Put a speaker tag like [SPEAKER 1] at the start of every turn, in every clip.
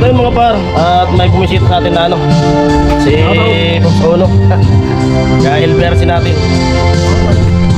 [SPEAKER 1] Ito yung mga par. At may bumisita sa atin na ano. Si Pops Ono. Kaya LBRC natin.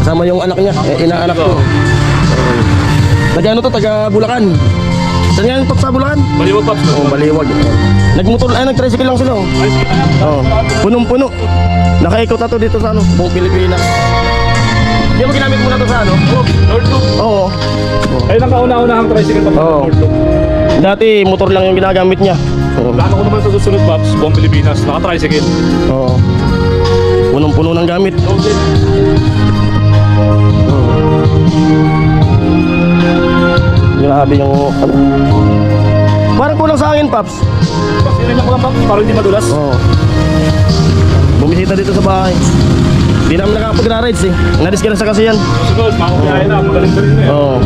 [SPEAKER 1] Kasama yung anak niya. Inaanak ko. Taga ano to? Taga Bulacan. Saan nga yung Pops sa Bulacan?
[SPEAKER 2] Baliwag, Pops.
[SPEAKER 1] Oo, Baliwag. Nagmotor, nag-tricycle lang sila. Oh. Punong-puno. Naka-ikot na to dito sa ano, buong Pilipinas. Di ba ginamit mo na to sa ano?
[SPEAKER 2] North Loop.
[SPEAKER 1] Oo.
[SPEAKER 2] Ayun ang kauna-unahang tricycle pa
[SPEAKER 1] Oo.
[SPEAKER 2] North Loop.
[SPEAKER 1] Dati motor lang yung ginagamit niya. Oo.
[SPEAKER 2] Plano ko naman sa susunod, Pops, buong Pilipinas, naka-tricycle.
[SPEAKER 1] Oo. Punong-puno ng gamit.
[SPEAKER 2] Okay.
[SPEAKER 1] Grabe yung ano. Parang kulang sa akin, Paps.
[SPEAKER 2] Pops, inanyan ko lang, Pops, para hindi madulas.
[SPEAKER 1] Oo. Bumisita dito sa bahay. Hindi namin nakapag-rides eh. Nadiskinasa kasi yan.
[SPEAKER 2] Susunod, makakuyahin na, magaling pa rin na eh.
[SPEAKER 1] Oo.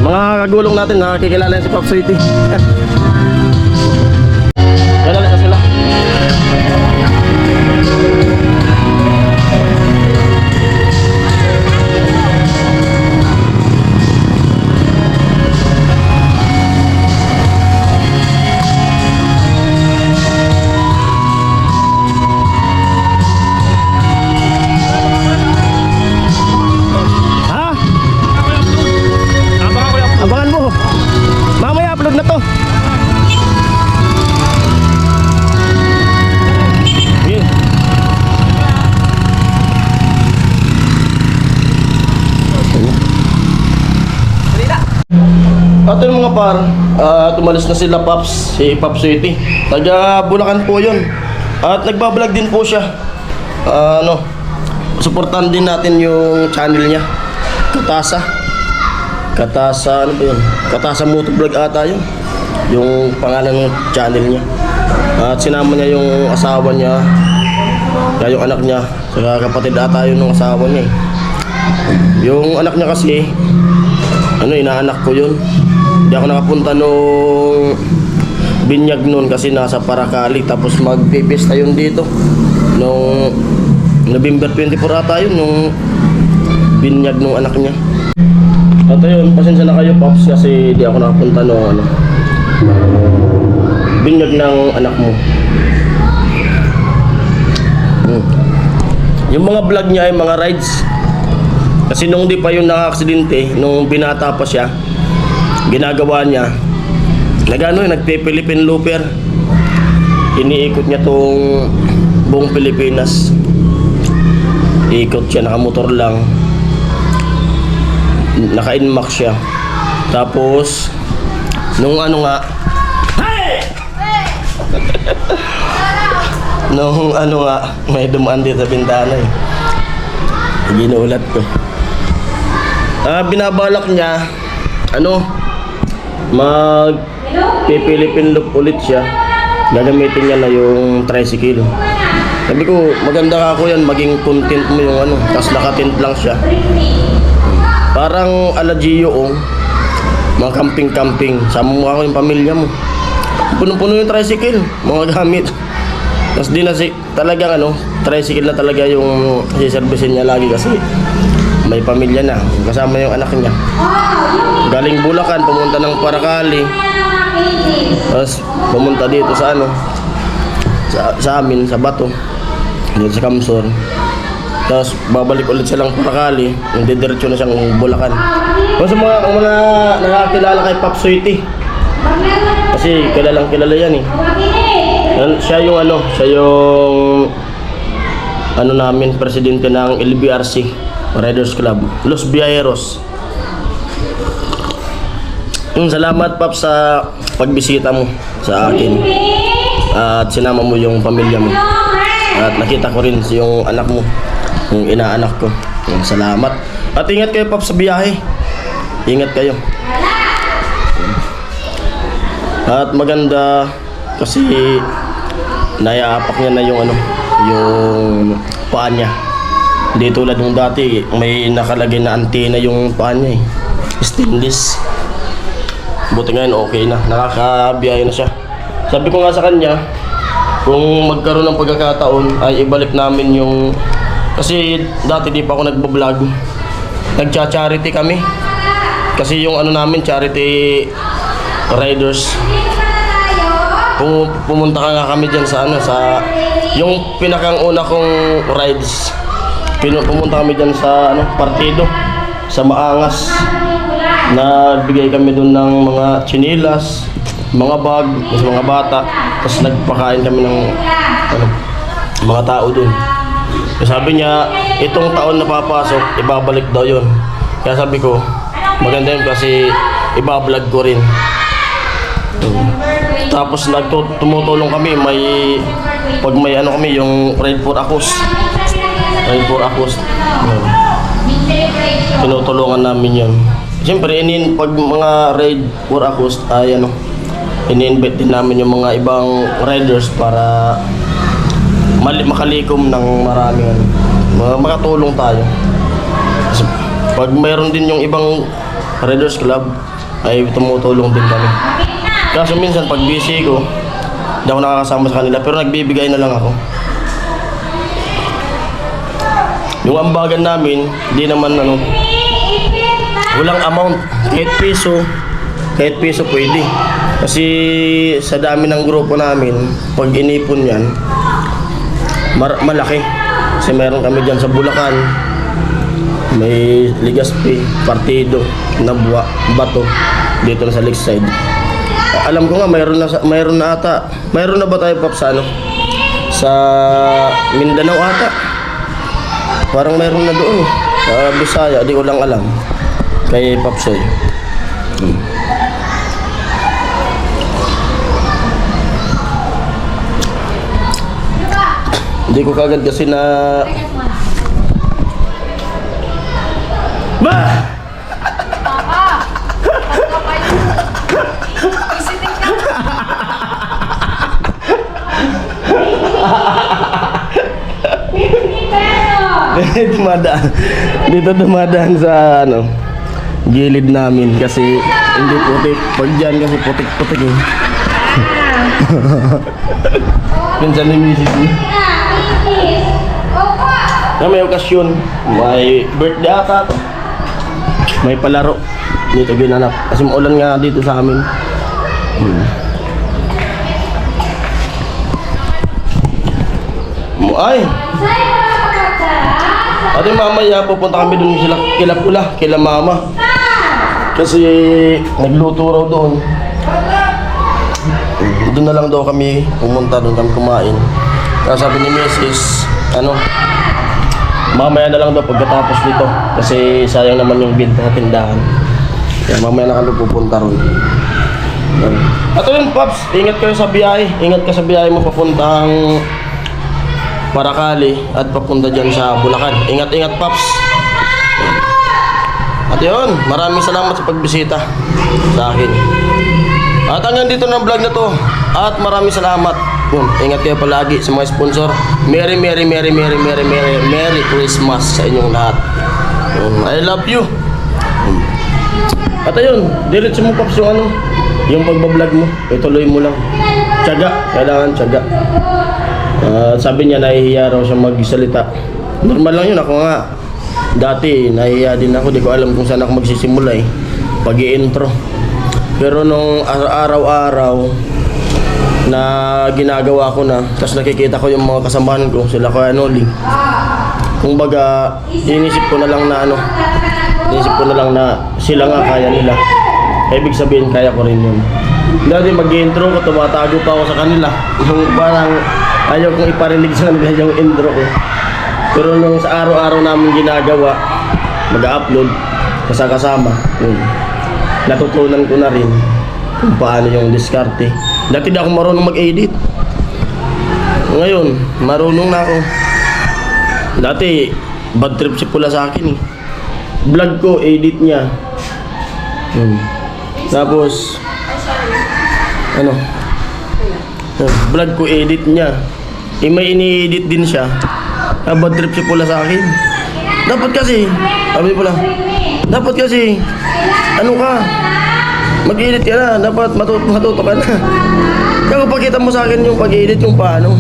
[SPEAKER 1] Mga kagulong natin, nakakikilala yan si Pops Sweetie. Kailan na sila? Ha?
[SPEAKER 2] Abangan ko yung
[SPEAKER 1] Abangan mo. Mamaya upload na to. Sige. At yung mga par, tumalis na sila Pops, si Pops Sweetie. Taga Bulacan po yun. At nagbablog din po siya. Suportahan din natin yung channel niya. Katasa, ano ba yun? Katasa Motovlog ata yun. Yung pangalan ng channel niya. At sinama niya yung asawa niya, kaya yung anak niya, saka kapatid ata yun ng asawa niya eh. Yung anak niya kasi, inaanak ko yun. Hindi ako nakapunta nung binyag nun kasi nasa Paracali. Tapos magpipista yun dito nung November 24 ata yun, nung binyag nung anak niya. At ayun, pasensya na kayo Pops kasi di ako nakapunta nung binyag ng anak mo. Yung mga vlog niya ay mga rides. Kasi nung di pa yung naka-aksidente, nung binata pa siya, ginagawa niya, nagpe-Philippine Looper. Iniikot niya tong buong Pilipinas. Ikot siya, nakamotor lang. Naka-inmax siya. Tapos, nung hey! Nung may dumaan dito sa bintana eh. Ginulat ko. Binabalak niya, mag-Philippine Loop ulit siya. Gagamitin niya na yung tricycle. Sabi ko, maganda ka ako yan, maging content mo yung tapos nakatint lang siya. Parang ala Gio, mga camping-camping. Sama mo ako yung pamilya mo. Puno-puno yung tricycle, mga gamit. Tapos di na talagang tricycle na talaga yung siservisin niya lagi kasi may pamilya na, kasama yung anak niya. Galing Bulacan, pumunta ng Paracali. Tapos pumunta dito sa sa amin, sa Bato, dito sa Kamsor. Tapos babalik ulit silang Paracali, didiretso na siyang Bulacan. Kasi mga nakakilala kay Pops Sweetie. Kasi kilalang kilala yan eh. Siya yung namin, presidente ng LBRC Riders Club, Los Viajeros. Salamat Pops sa pagbisita mo sa akin. At sinama mo yung pamilya mo. At nakita ko rin yung anak mo, yung inaanak ko. Salamat. At ingat kayo Pops sa biyahe. Ingat kayo. At maganda kasi naiaapak niya na yung paa niya. Hindi tulad nung dati, may nakalagay na antena yung paa niya eh. Stainless. Buti ngayon okay na, nakakabiyahe na siya. Sabi ko nga sa kanya, kung magkaroon ng pagkakataon ay ibalik namin yung, kasi dati di pa ako nagbo-vlog, nagcha-charity kami. Kasi yung namin, charity riders, pumunta ka nga kami dyan sa ano, sa yung pinakang una kong rides. Pumunta kami dyan sa ano, partido, sa Maangas. Nagbigay kami doon ng mga chinilas, mga bag, sa mga bata. Tapos nagpakain kami ng ano, mga tao doon. Sabi niya, itong taon na papasok, ibabalik daw yun. Kaya sabi ko, maganda yun kasi ibablog ko rin. Tapos tumutulong kami, pag may ano kami, yung Ride for Akos. Ride for Akos. Tinutulungan namin yun. Siyempre, pag mga Ride for Akos, ay ano, ini-invite din namin yung mga ibang riders para makalikom ng maraming ano, makatulong tayo. Kasi pag mayroon din yung ibang riders club, ay tumutulong din kami. Kaso minsan pag busy ko, hindi ako nakakasama sa kanila, pero nagbibigay na lang ako. Yung ambagan namin, hindi naman ano, walang amount, kahit piso pwede. Kasi sa dami ng grupo namin, pag inipon yan, malaki. Kasi meron kami dyan sa Bulacan, may Legazpi, Partido, Nabua, Bato, dito na sa Lakeside. Alam ko nga mayroon na ata. Mayroon na ba tayo, Pop, sa ano? Sa Mindanao ata. Parang mayroon na doon. Sa Bisaya, di ko lang alam. Kay Popsoy. Hindi ko kagad kasi na... Ba! Dumadaan sa ano, gilid namin kasi hindi putik. Pag dyan kasi putik-putik eh. Pinsan ni Mrs. Na may okasyon, may birthday ata to. May palaro dito ginanap kasi maulan nga dito sa amin. Ay! Ate, mamaya pupunta kami dun kila mama. Kasi nagluto raw doon. Doon na lang daw kami pumunta, doon kami kumain. Kaya sabi ni Mrs. ano, mamaya na lang daw pagkatapos nito. Kasi sayang naman yung binta sa tindahan. Kaya mamaya na kami pupunta ron. At yun, Pops, ingat kayo sa biyahe. Ingat ka sa biyahe mo papuntang Paracali at papunta dyan sa Bulacan. Ingat-ingat, Pops. At yun, maraming salamat sa pagbisita sa akin. At hanggang dito na vlog na to. At maraming salamat. Yun, ingat kayo palagi sa mga sponsor. Merry Christmas sa inyong lahat. Yun, I love you. At ayun, diretso mo, Pops, yung ano, yung pagbablog mo. Ituloy mo lang. Tiyaga, kailangan tiyaga. Sabi niya nahihiya raw siya magsalita. Normal lang yun, ako nga dati nahihiya din ako, di ko alam kung saan ako magsisimula eh, pag i-intro. Pero nung araw-araw na ginagawa ko na, tapos nakikita ko yung mga kasamahan ko, sila Kuya Noli, kumbaga inisip ko na lang na sila nga kaya nila. Ibig sabihin kaya ko rin yun. Dati mag-intro ko, tumatago pa ako sa kanila, yung parang ayaw kong iparinig sa kanila yung intro ko. Pero nung sa araw-araw namin ginagawa, mag-upload, kasama, yun, natutunan ko na rin kung paano yung diskarte. Dati di ako marunong mag-edit. Ngayon, marunong na ako. Dati, bad trip si Pula sa akin eh. Vlog ko, edit niya. Tapos, ano, vlog ko, edit niya. May ini-edit din siya. Bad trip si Pula sa akin. Dapat kasi, sabi Pula, dapat kasi, ano ka, mag-edit ka na, dapat matuto ka na. Kaya pakita mo sa akin yung pag-edit, yung paano.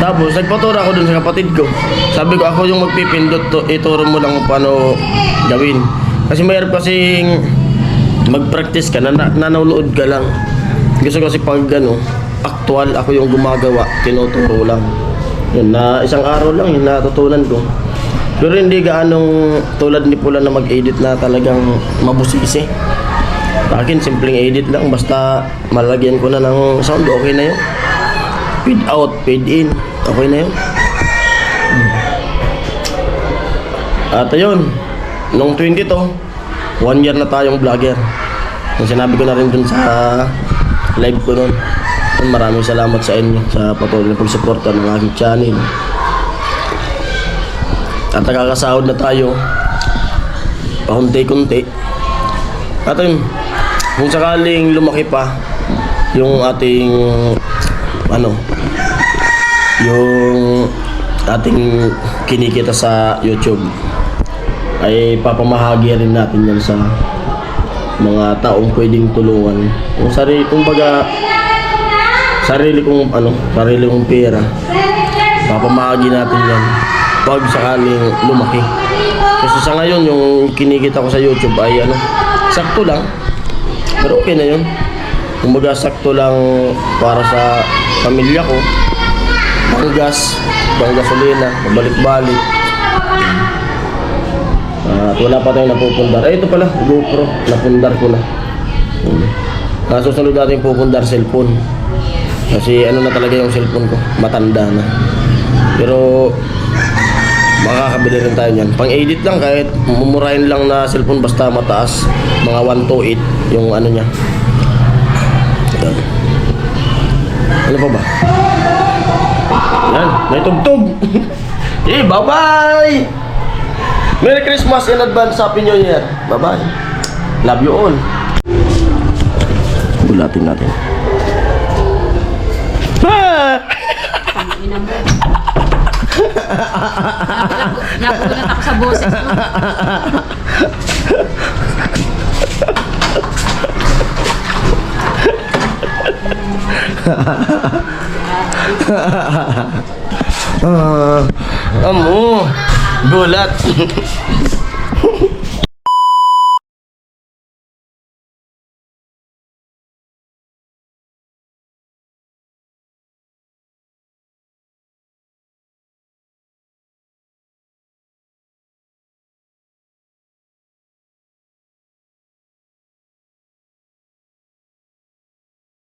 [SPEAKER 1] Tapos, nagpaturo ako dun sa kapatid ko. Sabi ko, ako yung magpipindot to, ituro mo lang kung paano gawin. Kasi mayroon kasing mag-practice ka, nanonood ka lang. Gusto kasi pag actual ako yung gumagawa, tinuturo lang. Yun, na isang araw lang yung natutunan ko. Pero hindi gaanong tulad ni Pula na mag-edit na talagang mabusisi. Sa akin, simpleng edit lang. Basta malagyan ko na ng sound, okay na yun. Fade out, fade in, okay na yun. At ayun, nung 22, 1 year na tayong vlogger. Yung sinabi ko na rin dun sa live ko nun. Maraming salamat sa inyo sa patuloy na pagsuporta ng aking channel. At nakakasahod na tayo pakunti-kunti. At yun, kung sakaling lumaki pa yung ating yung ating kinikita sa YouTube, ay papamahagi rin natin yan sa mga taong pwedeng tulungan. Kung kumbaga sarili kong pera, papamahagi natin yan pag sakaling lumaki. Kasi sa ngayon yung kinikita ko sa YouTube ay sakto lang, pero okay na yun. Kumbaga sakto lang para sa pamilya ko, pang gas, pang gasolina, balik-balik. At wala pa tayong napupundar. Ito pala, GoPro, napundar ko na. Susunod natin pupundar cellphone. Kasi na talaga yung cellphone ko, matanda na. Pero makakabili rin tayo niyan. Pang-edit lang, kahit mumurahin lang na cellphone, basta mataas. Mga 128 yung niya. Yan. Ano pa ba? Yan, may tugtog. Bye-bye! Merry Christmas in advance, Happy New Year. Bye-bye. Love you all. Ulatin natin.
[SPEAKER 3] Nagulat ako sa boses mo.
[SPEAKER 1] Amo, gulat.